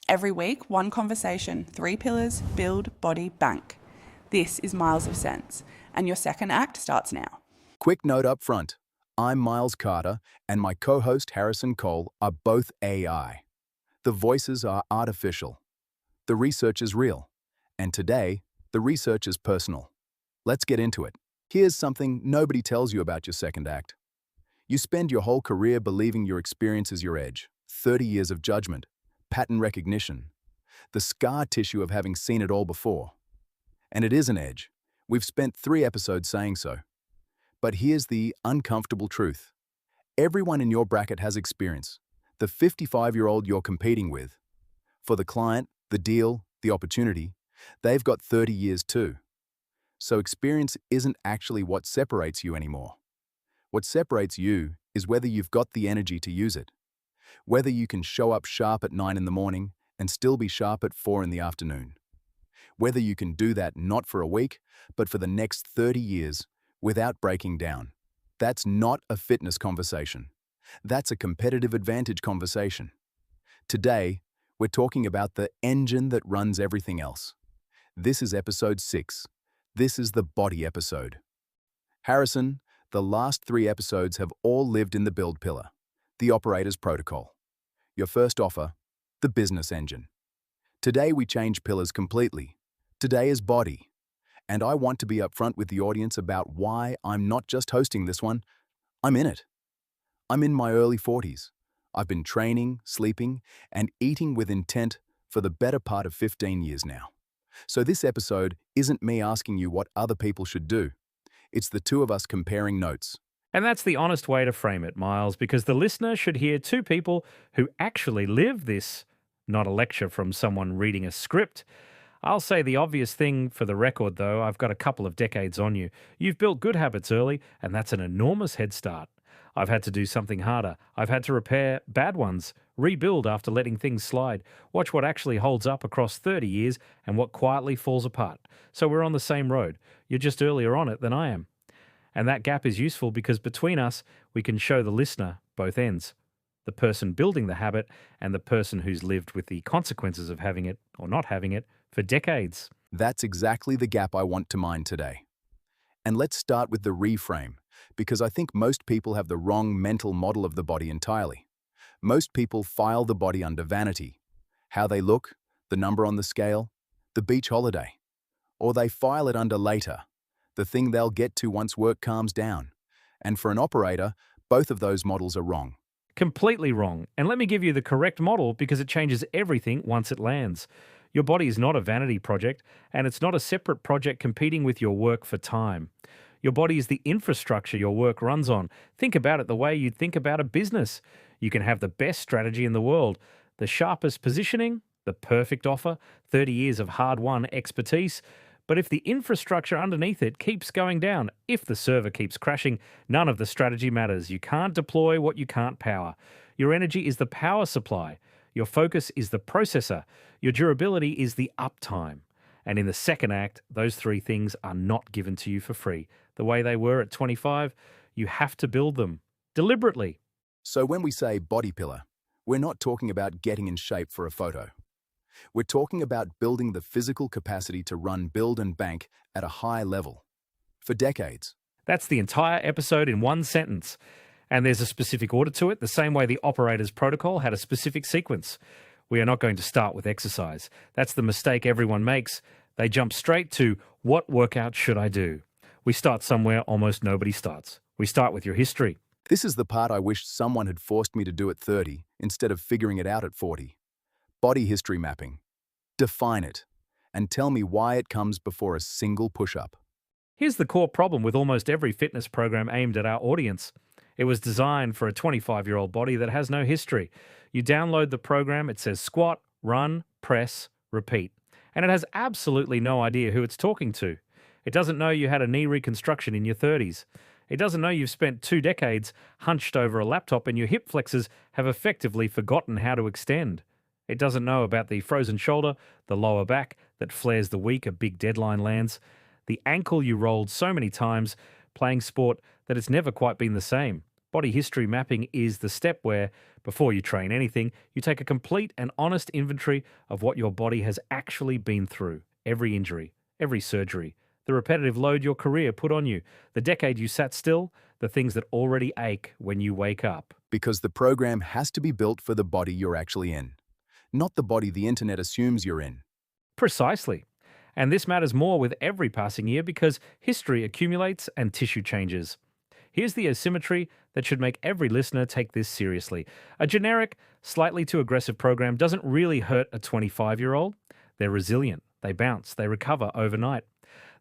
Every week, one conversation, 3 pillars, build, body, bank. This is Miles of Sense, and your second act starts now. Quick note up front. I'm Miles Carter, and my co-host Harrison Cole are both AI. The voices are artificial. The research is real. And today, the research is personal. Let's get into it. Here's something nobody tells you about your second act. You spend your whole career believing your experience is your edge. 30 years of judgment, pattern recognition, the scar tissue of having seen it all before. And it is an edge. We've spent 3 episodes saying so. But here's the uncomfortable truth. Everyone in your bracket has experience. The 55-year-old you're competing with. For the client, the deal, the opportunity, they've got 30 years too. So experience isn't actually what separates you anymore. What separates you is whether you've got the energy to use it. Whether you can show up sharp at 9 in the morning and still be sharp at 4 in the afternoon. Whether you can do that not for a week, but for the next 30 years without breaking down. That's not a fitness conversation. That's a competitive advantage conversation. Today, we're talking about the engine that runs everything else. This is episode 6. This is the body episode. Harrison, the last 3 episodes have all lived in the build pillar, the operator's protocol. Your first offer, the business engine. Today we change pillars completely. Today is body. And I want to be upfront with the audience about why I'm not just hosting this one, I'm in it. I'm in my early 40s. I've been training, sleeping, and eating with intent for the better part of 15 years now. So this episode isn't me asking you what other people should do. It's the two of us comparing notes. And that's the honest way to frame it, Miles, because the listener should hear 2 people who actually live this, not a lecture from someone reading a script. I'll say the obvious thing for the record, though. I've got a couple of decades on you. You've built good habits early, and that's an enormous head start. I've had to do something harder. I've had to repair bad ones, rebuild after letting things slide, watch what actually holds up across 30 years and what quietly falls apart. So we're on the same road. You're just earlier on it than I am. And that gap is useful because between us, we can show the listener both ends. The person building the habit and the person who's lived with the consequences of having it or not having it for decades. That's exactly the gap I want to mine today. And let's start with the reframe, because I think most people have the wrong mental model of the body entirely. Most people file the body under vanity. How they look, the number on the scale, the beach holiday. Or they file it under later, the thing they'll get to once work calms down. And for an operator, both of those models are wrong. Completely wrong. And let me give you the correct model because it changes everything once it lands. Your body is not a vanity project, and it's not a separate project competing with your work for time. Your body is the infrastructure your work runs on. Think about it the way you'd think about a business. You can have the best strategy in the world, the sharpest positioning, the perfect offer, 30 years of hard-won expertise. But if the infrastructure underneath it keeps going down, if the server keeps crashing, none of the strategy matters. You can't deploy what you can't power. Your energy is the power supply. Your focus is the processor. Your durability is the uptime. And in the second act, those 3 things are not given to you for free. The way they were at 25, you have to build them deliberately. So when we say body pillar, we're not talking about getting in shape for a photo. We're talking about building the physical capacity to run, build, and bank at a high level. For decades. That's the entire episode in one sentence. And there's a specific order to it, the same way the operator's protocol had a specific sequence. We are not going to start with exercise. That's the mistake everyone makes. They jump straight to, what workout should I do? We start somewhere almost nobody starts. We start with your history. This is the part I wish someone had forced me to do at 30 instead of figuring it out at 40. Body history mapping. Define it. And tell me why it comes before a single push-up. Here's the core problem with almost every fitness program aimed at our audience. It was designed for a 25-year-old body that has no history. You download the program, it says squat, run, press, repeat. And it has absolutely no idea who it's talking to. It doesn't know you had a knee reconstruction in your 30s. It doesn't know you've spent 2 decades hunched over a laptop and your hip flexors have effectively forgotten how to extend. It doesn't know about the frozen shoulder, the lower back that flares the week a big deadline lands, the ankle you rolled so many times playing sport that it's never quite been the same. Body history mapping is the step where, before you train anything, you take a complete and honest inventory of what your body has actually been through. Every injury, every surgery, the repetitive load your career put on you, the decade you sat still, the things that already ache when you wake up. Because the program has to be built for the body you're actually in, not the body the internet assumes you're in. Precisely. And this matters more with every passing year because history accumulates and tissue changes. Here's the asymmetry that should make every listener take this seriously. A generic, slightly too aggressive program doesn't really hurt a 25-year-old. They're resilient, they bounce, they recover overnight.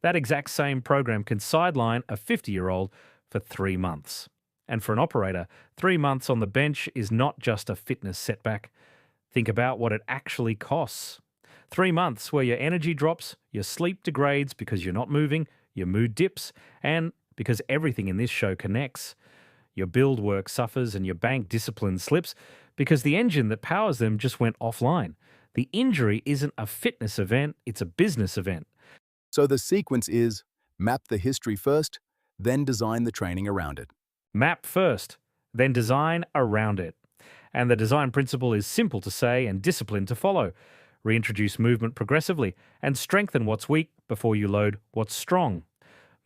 That exact same program can sideline a 50-year-old for 3 months. And for an operator, 3 months on the bench is not just a fitness setback. Think about what it actually costs. 3 months where your energy drops, your sleep degrades because you're not moving, your mood dips, and because everything in this show connects. Your build work suffers and your bank discipline slips because the engine that powers them just went offline. The injury isn't a fitness event, it's a business event. So the sequence is map the history first, then design the training around it. Map first, then design around it. And the design principle is simple to say and disciplined to follow. Reintroduce movement progressively and strengthen what's weak before you load what's strong.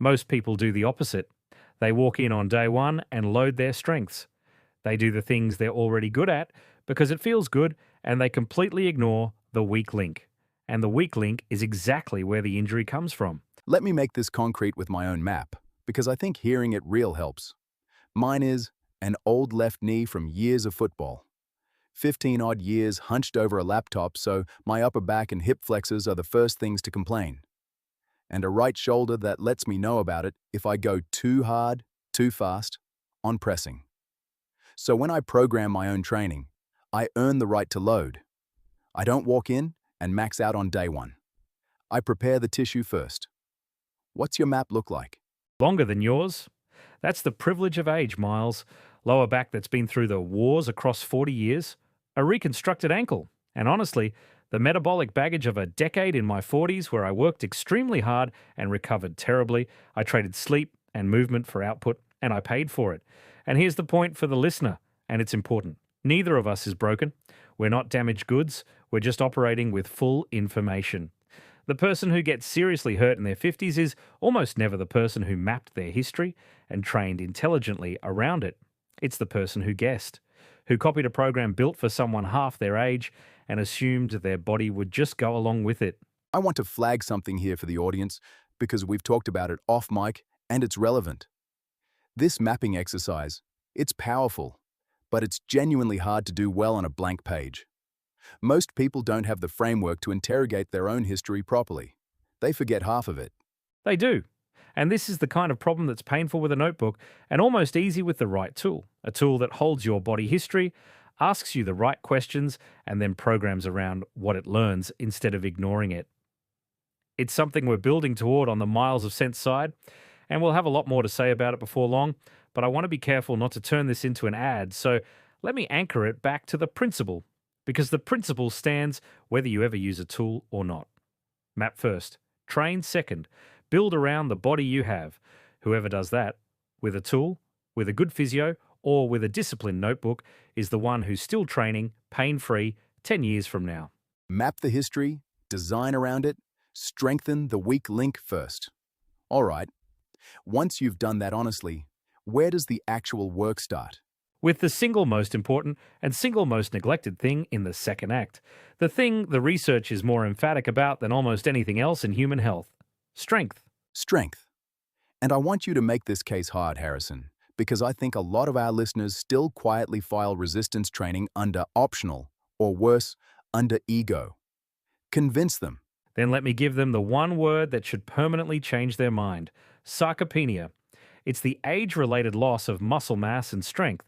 Most people do the opposite. They walk in on day one and load their strengths. They do the things they're already good at because it feels good, and they completely ignore the weak link. And the weak link is exactly where the injury comes from. Let me make this concrete with my own map, because I think hearing it real helps. Mine is an old left knee from years of football. 15-odd years hunched over a laptop, so my upper back and hip flexors are the first things to complain. And a right shoulder that lets me know about it if I go too hard, too fast, on pressing. So when I program my own training, I earn the right to load. I don't walk in and max out on day one. I prepare the tissue first. What's your map look like? Longer than yours? That's the privilege of age, Miles. Lower back that's been through the wars across 40 years. A reconstructed ankle. And honestly, the metabolic baggage of a decade in my 40s where I worked extremely hard and recovered terribly. I traded sleep and movement for output, and I paid for it. And here's the point for the listener, and it's important. Neither of us is broken. We're not damaged goods. We're just operating with full information. The person who gets seriously hurt in their 50s is almost never the person who mapped their history and trained intelligently around it. It's the person who guessed, who copied a program built for someone half their age and assumed their body would just go along with it. I want to flag something here for the audience because we've talked about it off mic and it's relevant. This mapping exercise, it's powerful, but it's genuinely hard to do well on a blank page. Most people don't have the framework to interrogate their own history properly. They forget half of it. They do. And this is the kind of problem that's painful with a notebook and almost easy with the right tool. A tool that holds your body history, asks you the right questions, and then programs around what it learns instead of ignoring it. It's something we're building toward on the Miles of Sense side, and we'll have a lot more to say about it before long, but I want to be careful not to turn this into an ad, so let me anchor it back to the principle, because the principle stands whether you ever use a tool or not. Map first, train second, build around the body you have. Whoever does that, with a tool, with a good physio, or with a disciplined notebook, is the one who's still training, pain-free, 10 years from now. Map the history, design around it, strengthen the weak link first. All right, once you've done that honestly, where does the actual work start? With the single most important and single most neglected thing in the second act. The thing the research is more emphatic about than almost anything else in human health. Strength. Strength. And I want you to make this case hard, Harrison, because I think a lot of our listeners still quietly file resistance training under optional, or worse, under ego. Convince them. Then let me give them the one word that should permanently change their mind. Sarcopenia. It's the age-related loss of muscle mass and strength.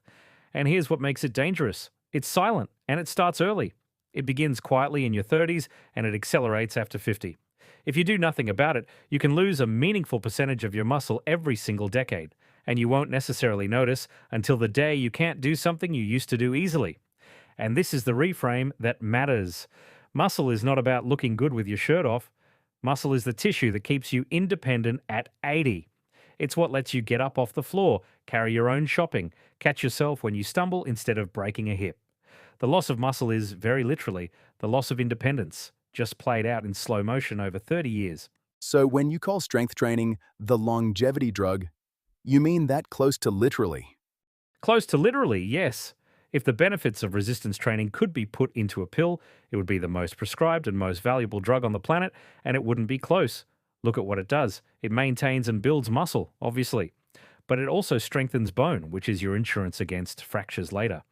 And here's what makes it dangerous. It's silent, and it starts early. It begins quietly in your 30s, and it accelerates after 50. If you do nothing about it, you can lose a meaningful percentage of your muscle every single decade, and you won't necessarily notice until the day you can't do something you used to do easily. And this is the reframe that matters. Muscle is not about looking good with your shirt off. Muscle is the tissue that keeps you independent at 80. It's what lets you get up off the floor, carry your own shopping, catch yourself when you stumble instead of breaking a hip. The loss of muscle is, very literally, the loss of independence, just played out in slow motion over 30 years. So when you call strength training the longevity drug, you mean that close to literally? Close to literally, yes. If the benefits of resistance training could be put into a pill, it would be the most prescribed and most valuable drug on the planet, and it wouldn't be close. Look at what it does. It maintains and builds muscle, obviously. But it also strengthens bone, which is your insurance against fractures later.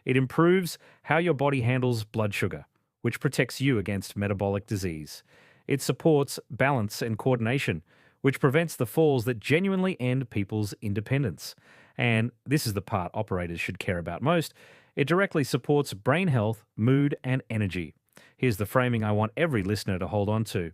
It improves how your body handles blood sugar, which protects you against metabolic disease. It supports balance and coordination, which prevents the falls that genuinely end people's independence. And this is the part operators should care about most. It directly supports brain health, mood, and energy. Here's the framing I want every listener to hold on to.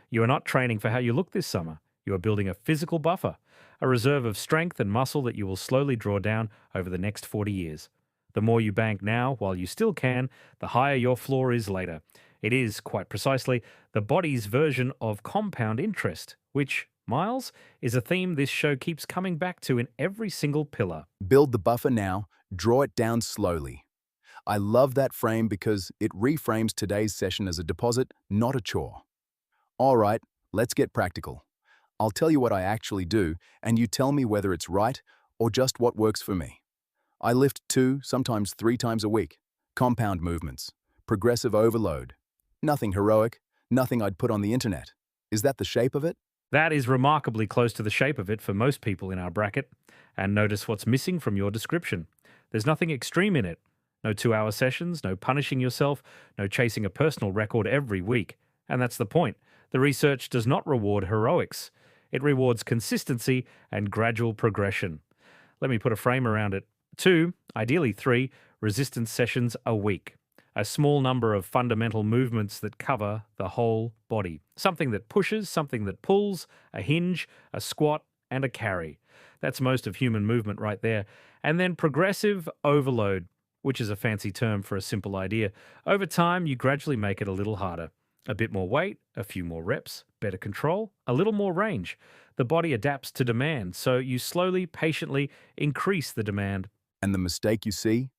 You are not training for how you look this summer. You are building a physical buffer, a reserve of strength and muscle that you will slowly draw down over the next 40 years. The more you bank now while you still can, the higher your floor is later. It is, quite precisely, the body's version of compound interest, which, Miles, is a theme this show keeps coming back to in every single pillar. Build the buffer now, draw it down slowly. I love that frame because it reframes today's session as a deposit, not a chore. All right, let's get practical. I'll tell you what I actually do, and you tell me whether it's right or just what works for me. I lift 2, sometimes 3 times a week. Compound movements. Progressive overload. Nothing heroic, nothing I'd put on the internet. Is that the shape of it? That is remarkably close to the shape of it for most people in our bracket. And notice what's missing from your description. There's nothing extreme in it. No 2-hour sessions, no punishing yourself, no chasing a personal record every week. And that's the point. The research does not reward heroics. It rewards consistency and gradual progression. Let me put a frame around it. 2, ideally 3, resistance sessions a week. A small number of fundamental movements that cover the whole body. Something that pushes, something that pulls, a hinge, a squat, and a carry. That's most of human movement right there. And then progressive overload, which is a fancy term for a simple idea. Over time, you gradually make it a little harder. A bit more weight, a few more reps, better control, a little more range. The body adapts to demand, so you slowly, patiently increase the demand. And the mistake you see?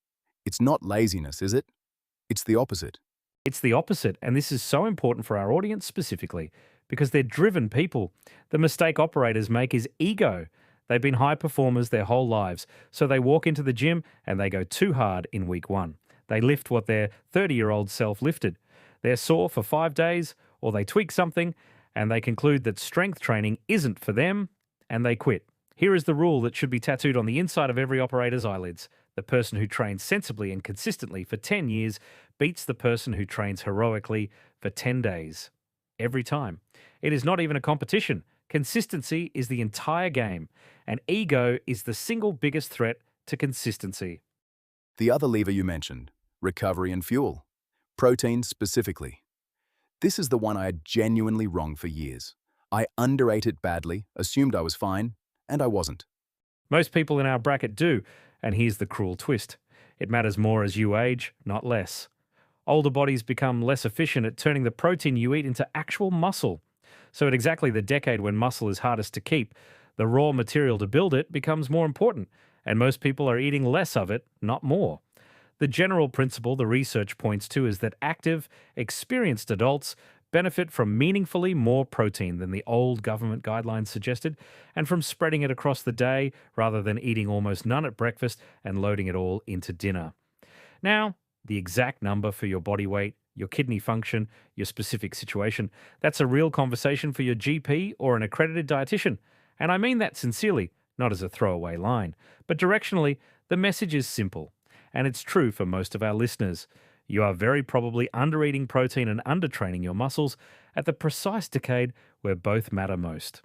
It's not laziness, is it? It's the opposite. It's the opposite, and this is so important for our audience specifically, because they're driven people. The mistake operators make is ego. They've been high performers their whole lives, so they walk into the gym and they go too hard in week 1. They lift what their 30-year-old self lifted. They're sore for 5 days, or they tweak something, and they conclude that strength training isn't for them, and they quit. Here is the rule that should be tattooed on the inside of every operator's eyelids. The person who trains sensibly and consistently for 10 years beats the person who trains heroically for 10 days. Every time. It is not even a competition. Consistency is the entire game, and ego is the single biggest threat to consistency. The other lever you mentioned, recovery and fuel. Protein specifically. This is the one I had genuinely wrong for years. I underate it badly, assumed I was fine, and I wasn't. Most people in our bracket do, and here's the cruel twist. It matters more as you age, not less. Older bodies become less efficient at turning the protein you eat into actual muscle. So at exactly the decade when muscle is hardest to keep, the raw material to build it becomes more important, and most people are eating less of it, not more. The general principle the research points to is that active, experienced adults benefit from meaningfully more protein than the old government guidelines suggested, and from spreading it across the day rather than eating almost none at breakfast and loading it all into dinner. Now, the exact number for your body weight, your kidney function, your specific situation, that's a real conversation for your GP or an accredited dietitian. And I mean that sincerely, not as a throwaway line. But directionally, the message is simple. And it's true for most of our listeners. You are very probably under-eating protein and under-training your muscles at the precise decade where both matter most.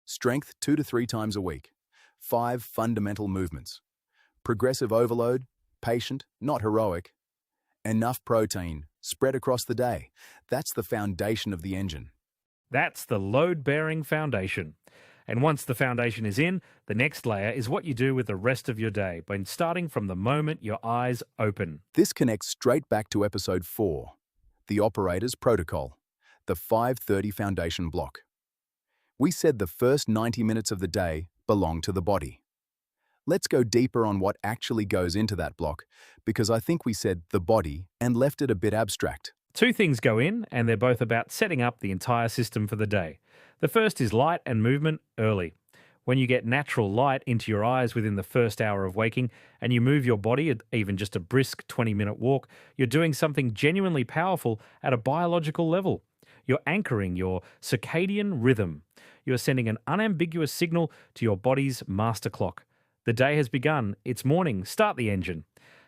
Strength 2 to 3 times a week. 5 fundamental movements. Progressive overload, patient, not heroic. Enough protein, spread across the day. That's the foundation of the engine. That's the load-bearing foundation. And once the foundation is in, the next layer is what you do with the rest of your day, by starting from the moment your eyes open. This connects straight back to episode 4, the operator's protocol, the 5:30 foundation block. We said the first 90 minutes of the day belong to the body. Let's go deeper on what actually goes into that block, because I think we said the body and left it a bit abstract. Two things go in, and they're both about setting up the entire system for the day. The first is light and movement early. When you get natural light into your eyes within the first hour of waking and you move your body at even just a brisk 20-minute walk, you're doing something genuinely powerful at a biological level. You're anchoring your circadian rhythm. You're sending an unambiguous signal to your body's master clock. The day has begun. It's morning. Start the engine.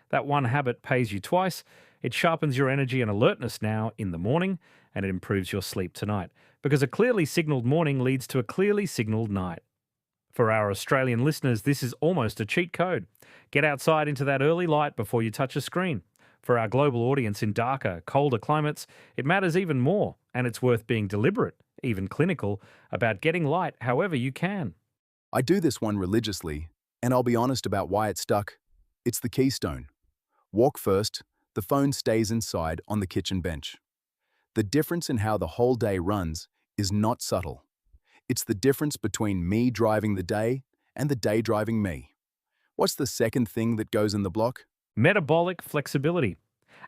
That one habit pays you twice. It sharpens your energy and alertness now in the morning, and it improves your sleep tonight, because a clearly signaled morning leads to a clearly signaled night. For our Australian listeners, this is almost a cheat code. Get outside into that early light before you touch a screen. For our global audience in darker, colder climates, it matters even more, and it's worth being deliberate, even clinical, about getting light however you can. I do this one religiously, and I'll be honest about why it stuck. It's the keystone. Walk first, the phone stays inside on the kitchen bench. The difference in how the whole day runs is not subtle. It's the difference between me driving the day and the day driving me. What's the second thing that goes in the block? Metabolic flexibility.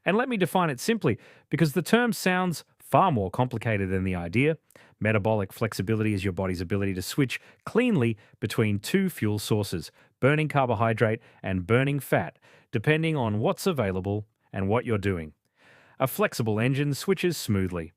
And let me define it simply, because the term sounds far more complicated than the idea. Metabolic flexibility is your body's ability to switch cleanly between two fuel sources, burning carbohydrate and burning fat, depending on what's available and what you're doing. A flexible engine switches smoothly.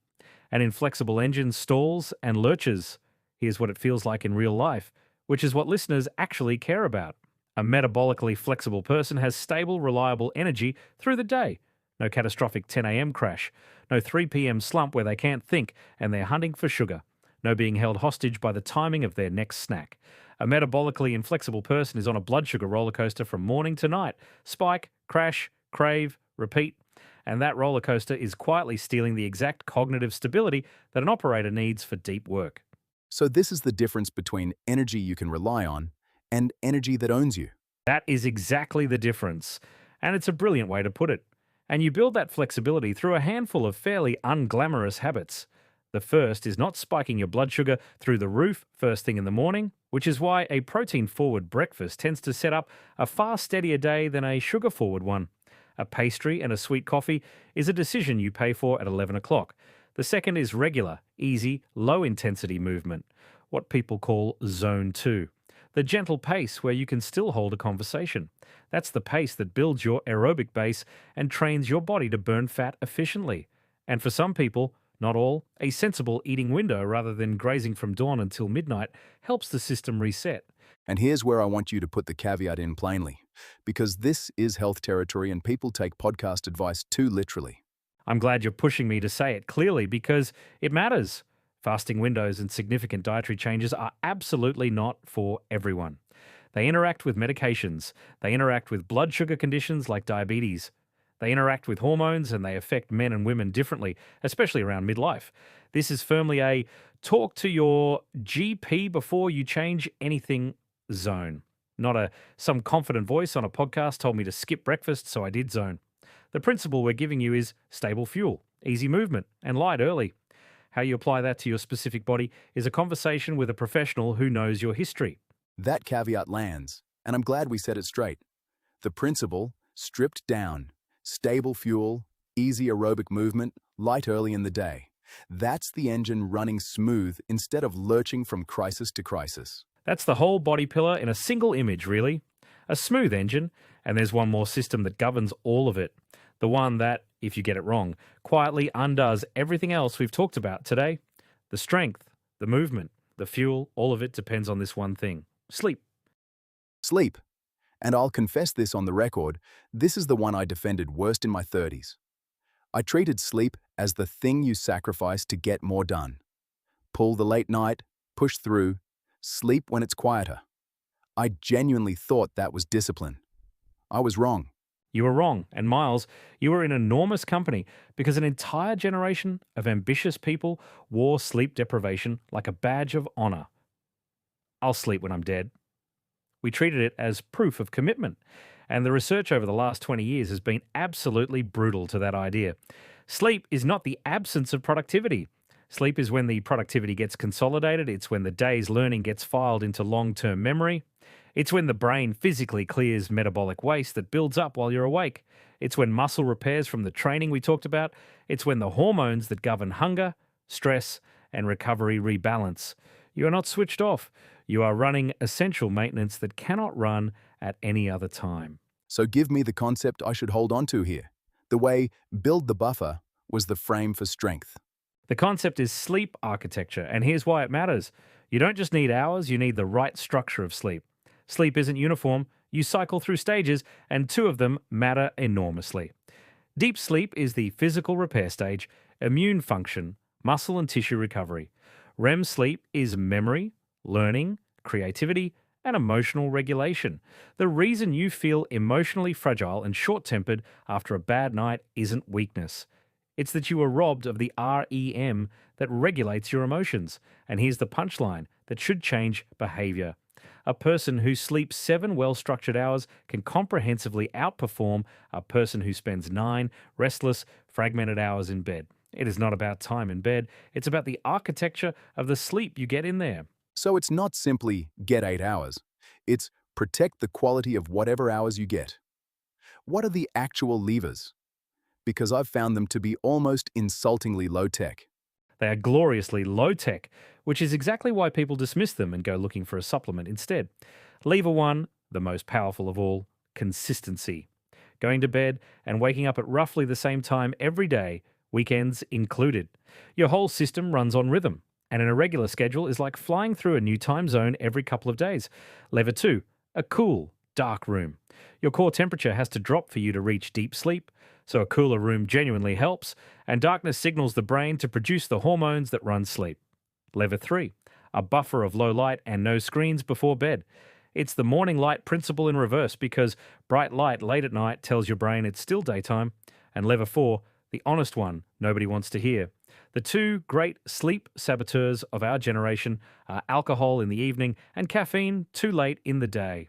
An inflexible engine stalls and lurches. Here's what it feels like in real life, which is what listeners actually care about. A metabolically flexible person has stable, reliable energy through the day. No catastrophic 10 a.m. crash. No 3 p.m. slump where they can't think and they're hunting for sugar. No being held hostage by the timing of their next snack. A metabolically inflexible person is on a blood sugar roller coaster from morning to night. Spike, crash, crave, repeat. And that roller coaster is quietly stealing the exact cognitive stability that an operator needs for deep work. So this is the difference between energy you can rely on and energy that owns you. That is exactly the difference. And it's a brilliant way to put it. And you build that flexibility through a handful of fairly unglamorous habits. The first is not spiking your blood sugar through the roof first thing in the morning, which is why a protein-forward breakfast tends to set up a far steadier day than a sugar-forward one. A pastry and a sweet coffee is a decision you pay for at 11 o'clock. The second is regular, easy, low-intensity movement, what people call Zone 2. The gentle pace where you can still hold a conversation. That's the pace that builds your aerobic base and trains your body to burn fat efficiently. And for some people, not all, a sensible eating window rather than grazing from dawn until midnight helps the system reset. And here's where I want you to put the caveat in plainly, because this is health territory and people take podcast advice too literally. I'm glad you're pushing me to say it clearly because it matters. Fasting windows and significant dietary changes are absolutely not for everyone. They interact with medications. They interact with blood sugar conditions like diabetes. They interact with hormones and they affect men and women differently, especially around midlife. This is firmly a talk to your GP before you change anything zone. Not a some confident voice on a podcast told me to skip breakfast, so I did zone. The principle we're giving you is stable fuel, easy movement, and light early. How you apply that to your specific body is a conversation with a professional who knows your history. That caveat lands, and I'm glad we said it straight. The principle, stripped down, stable fuel, easy aerobic movement, light early in the day. That's the engine running smooth instead of lurching from crisis to crisis. That's the whole body pillar in a single image, really. A smooth engine, and there's one more system that governs all of it. The one that, if you get it wrong, quietly undoes everything else we've talked about today. The strength, the movement, the fuel, all of it depends on this one thing. Sleep. Sleep. And I'll confess this on the record, this is the one I defended worst in my 30s. I treated sleep as the thing you sacrifice to get more done. Pull the late night, push through, sleep when it's quieter. I genuinely thought that was discipline. I was wrong. You were wrong. And Miles, you were in enormous company because an entire generation of ambitious people wore sleep deprivation like a badge of honor. I'll sleep when I'm dead. We treated it as proof of commitment. And the research over the last 20 years has been absolutely brutal to that idea. Sleep is not the absence of productivity. Sleep is when the productivity gets consolidated. It's when the day's learning gets filed into long-term memory. It's when the brain physically clears metabolic waste that builds up while you're awake. It's when muscle repairs from the training we talked about. It's when the hormones that govern hunger, stress, and recovery rebalance. You are not switched off. You are running essential maintenance that cannot run at any other time. So give me the concept I should hold on to here. The way build the buffer was the frame for strength. The concept is sleep architecture, and here's why it matters. You don't just need hours, you need the right structure of sleep. Sleep isn't uniform, you cycle through stages, and two of them matter enormously. Deep sleep is the physical repair stage, immune function, muscle and tissue recovery. REM sleep is memory, learning, creativity, and emotional regulation. The reason you feel emotionally fragile and short-tempered after a bad night isn't weakness. It's that you were robbed of the REM that regulates your emotions. And here's the punchline that should change behavior. A person who sleeps 7 well-structured hours can comprehensively outperform a person who spends 9 restless, fragmented hours in bed. It is not about time in bed. It's about the architecture of the sleep you get in there. So it's not simply get 8 hours. It's protect the quality of whatever hours you get. What are the actual levers? Because I've found them to be almost insultingly low-tech. They are gloriously low-tech, which is exactly why people dismiss them and go looking for a supplement instead. Lever 1, the most powerful of all, consistency. Going to bed and waking up at roughly the same time every day, weekends included. Your whole system runs on rhythm, and an irregular schedule is like flying through a new time zone every couple of days. Lever 2, a cool, dark room. Your core temperature has to drop for you to reach deep sleep, so a cooler room genuinely helps, and darkness signals the brain to produce the hormones that run sleep. Lever 3, a buffer of low light and no screens before bed. It's the morning light principle in reverse because bright light late at night tells your brain it's still daytime. And lever 4, the honest one nobody wants to hear. The two great sleep saboteurs of our generation are alcohol in the evening and caffeine too late in the day.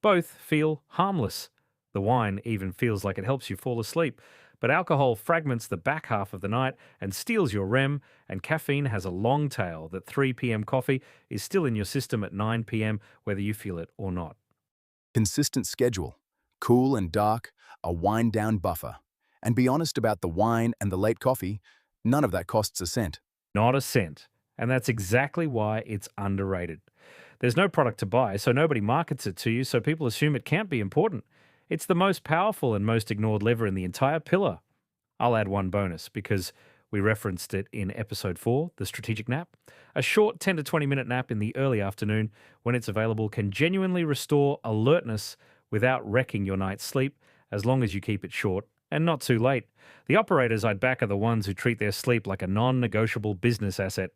Both feel harmless. The wine even feels like it helps you fall asleep. But alcohol fragments the back half of the night and steals your REM, and caffeine has a long tail that 3 p.m. coffee is still in your system at 9 p.m. whether you feel it or not. Consistent schedule, cool and dark, a wind-down buffer. And be honest about the wine and the late coffee, none of that costs a cent. Not a cent. And that's exactly why it's underrated. There's no product to buy, so nobody markets it to you, so people assume it can't be important. It's the most powerful and most ignored lever in the entire pillar. I'll add one bonus because we referenced it in episode 4, the strategic nap. A short 10 to 20 minute nap in the early afternoon when it's available can genuinely restore alertness without wrecking your night's sleep as long as you keep it short and not too late. The operators I'd back are the ones who treat their sleep like a non-negotiable business asset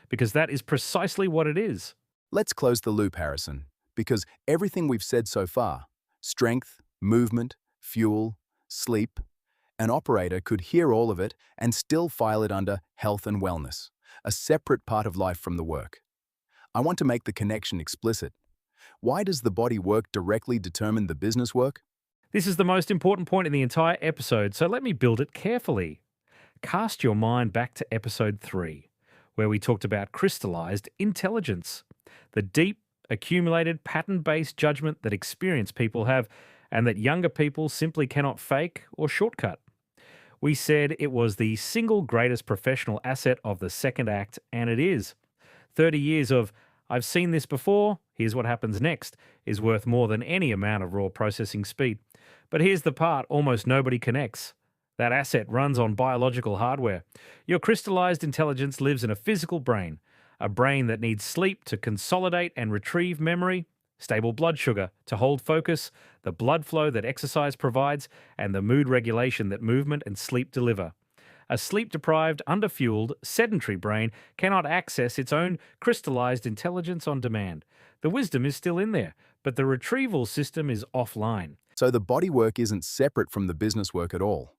because that is precisely what it is. Let's close the loop, Harrison, because everything we've said so far, strength, movement, fuel, sleep, an operator could hear all of it and still file it under health and wellness, a separate part of life from the work. I want to make the connection explicit. Why does the body work directly determine the business work? This is the most important point in the entire episode, so let me build it carefully. Cast your mind back to episode 3, where we talked about crystallized intelligence, the deep, accumulated, pattern-based judgment that experienced people have and that younger people simply cannot fake or shortcut. We said it was the single greatest professional asset of the second act, and it is. 30 years of, I've seen this before, here's what happens next, is worth more than any amount of raw processing speed. But here's the part almost nobody connects. That asset runs on biological hardware. Your crystallized intelligence lives in a physical brain, a brain that needs sleep to consolidate and retrieve memory, stable blood sugar to hold focus, the blood flow that exercise provides, and the mood regulation that movement and sleep deliver. A sleep-deprived, underfueled, sedentary brain cannot access its own crystallized intelligence on demand. The wisdom is still in there, but the retrieval system is offline. So the body work isn't separate from the business work at all.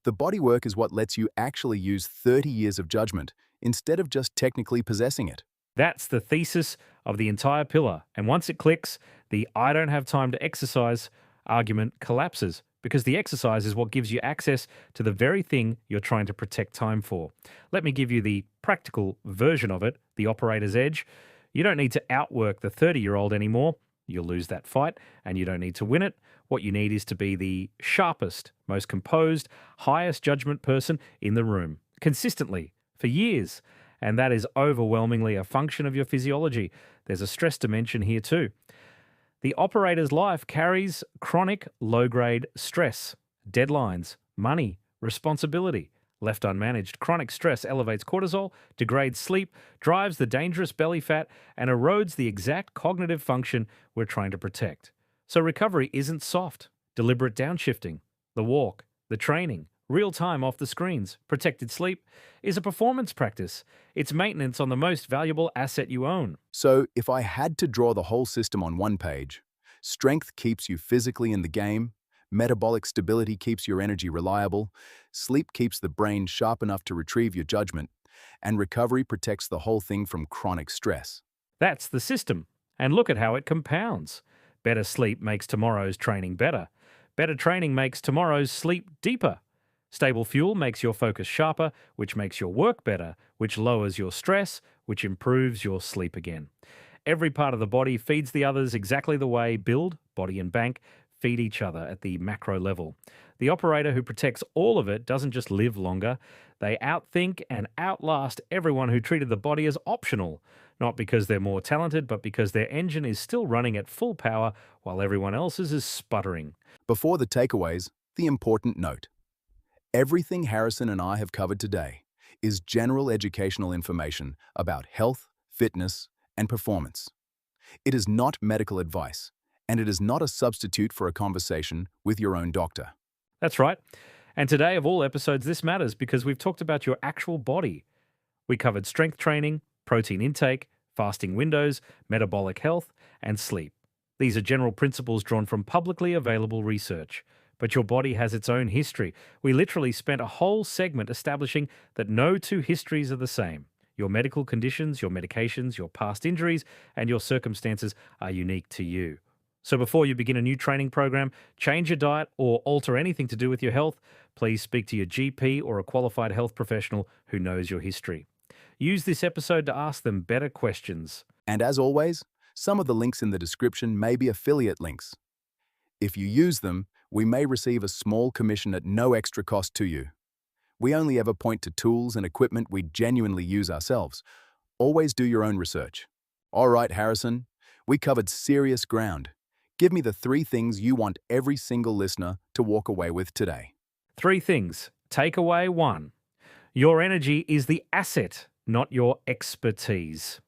The body work is what lets you actually use 30 years of judgment instead of just technically possessing it. That's the thesis of the entire pillar, and once it clicks, the I don't have time to exercise argument collapses because the exercise is what gives you access to the very thing you're trying to protect time for. Let me give you the practical version of it, the operator's edge. You don't need to outwork the 30-year-old anymore. You'll lose that fight, and you don't need to win it. What you need is to be the sharpest, most composed, highest judgment person in the room, consistently, for years. And that is overwhelmingly a function of your physiology. There's a stress dimension here too. The operator's life carries chronic low-grade stress, deadlines, money, responsibility. Left unmanaged, chronic stress elevates cortisol, degrades sleep, drives the dangerous belly fat, and erodes the exact cognitive function we're trying to protect. So recovery isn't soft, deliberate downshifting. The walk, the training, real time off the screens, protected sleep is a performance practice. It's maintenance on the most valuable asset you own. So, if I had to draw the whole system on one page, strength keeps you physically in the game, metabolic stability keeps your energy reliable, sleep keeps the brain sharp enough to retrieve your judgment, and recovery protects the whole thing from chronic stress. That's the system. And look at how it compounds. Better sleep makes tomorrow's training better. Better training makes tomorrow's sleep deeper. Stable fuel makes your focus sharper, which makes your work better, which lowers your stress, which improves your sleep again. Every part of the body feeds the others exactly the way build, body and bank feed each other at the macro level. The operator who protects all of it doesn't just live longer. They outthink and outlast everyone who treated the body as optional, not because they're more talented, but because their engine is still running at full power while everyone else's is sputtering. Before the takeaways, the important note. Everything Harrison and I have covered today is general educational information about health, fitness, and performance. It is not medical advice, and it is not a substitute for a conversation with your own doctor. That's right. And today, of all episodes, this matters because we've talked about your actual body. We covered strength training, protein intake, fasting windows, metabolic health, and sleep. These are general principles drawn from publicly available research. But your body has its own history. We literally spent a whole segment establishing that no two histories are the same. Your medical conditions, your medications, your past injuries, and your circumstances are unique to you. So before you begin a new training program, change your diet, or alter anything to do with your health, please speak to your GP or a qualified health professional who knows your history. Use this episode to ask them better questions. And as always, some of the links in the description may be affiliate links. If you use them, we may receive a small commission at no extra cost to you. We only ever point to tools and equipment we genuinely use ourselves. Always do your own research. All right, Harrison, we covered serious ground. Give me the 3 things you want every single listener to walk away with today. 3 things. Takeaway 1. Your energy is the asset, not your expertise.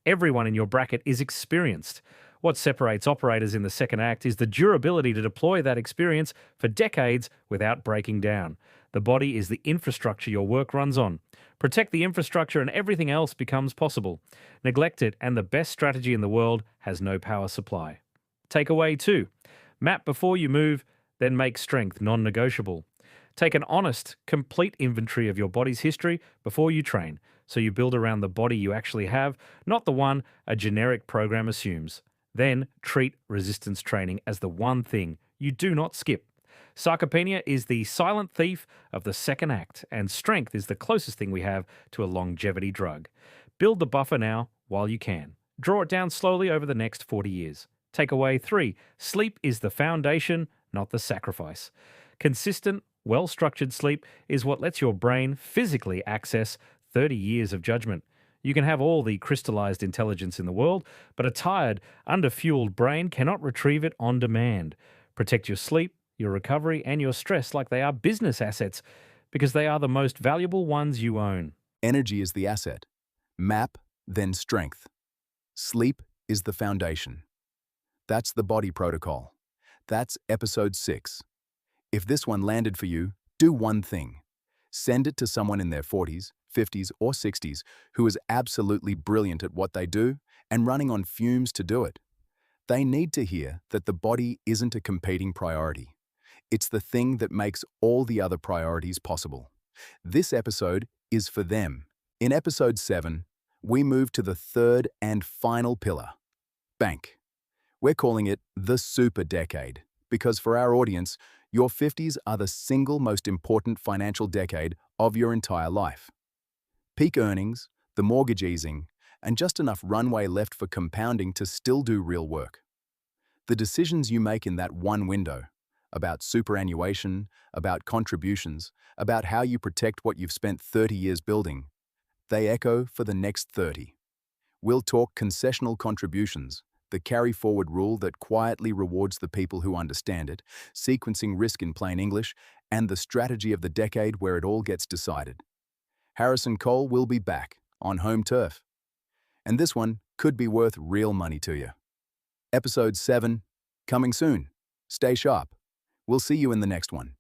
Everyone in your bracket is experienced. What separates operators in the second act is the durability to deploy that experience for decades without breaking down. The body is the infrastructure your work runs on. Protect the infrastructure and everything else becomes possible. Neglect it and the best strategy in the world has no power supply. Takeaway 2. Map before you move, then make strength non-negotiable. Take an honest, complete inventory of your body's history before you train, so you build around the body you actually have, not the one a generic program assumes. Then treat resistance training as the one thing you do not skip. Sarcopenia is the silent thief of the second act, and strength is the closest thing we have to a longevity drug. Build the buffer now while you can. Draw it down slowly over the next 40 years. Takeaway 3. Sleep is the foundation, not the sacrifice. Consistent, well-structured sleep is what lets your brain physically access 30 years of judgment. You can have all the crystallized intelligence in the world, but a tired, underfueled brain cannot retrieve it on demand. Protect your sleep, your recovery, and your stress like they are business assets, because they are the most valuable ones you own. Energy is the asset. Map, then strength. Sleep is the foundation. That's the body protocol. That's episode 6. If this one landed for you, do one thing. Send it to someone in their 40s, 50s, or 60s who is absolutely brilliant at what they do and running on fumes to do it. They need to hear that the body isn't a competing priority. It's the thing that makes all the other priorities possible. This episode is for them. In episode 7, we move to the third and final pillar, bank. We're calling it the super decade because for our audience, Your 50s are the single most important financial decade of your entire life. Peak earnings, the mortgage easing, and just enough runway left for compounding to still do real work. The decisions you make in that one window, about superannuation, about contributions, about how you protect what you've spent 30 years building, they echo for the next 30. We'll talk concessional contributions, the carry-forward rule that quietly rewards the people who understand it, sequencing risk in plain English, and the strategy of the decade where it all gets decided. Harrison Cole will be back on home turf. And this one could be worth real money to you. Episode 7, coming soon. Stay sharp. We'll see you in the next one.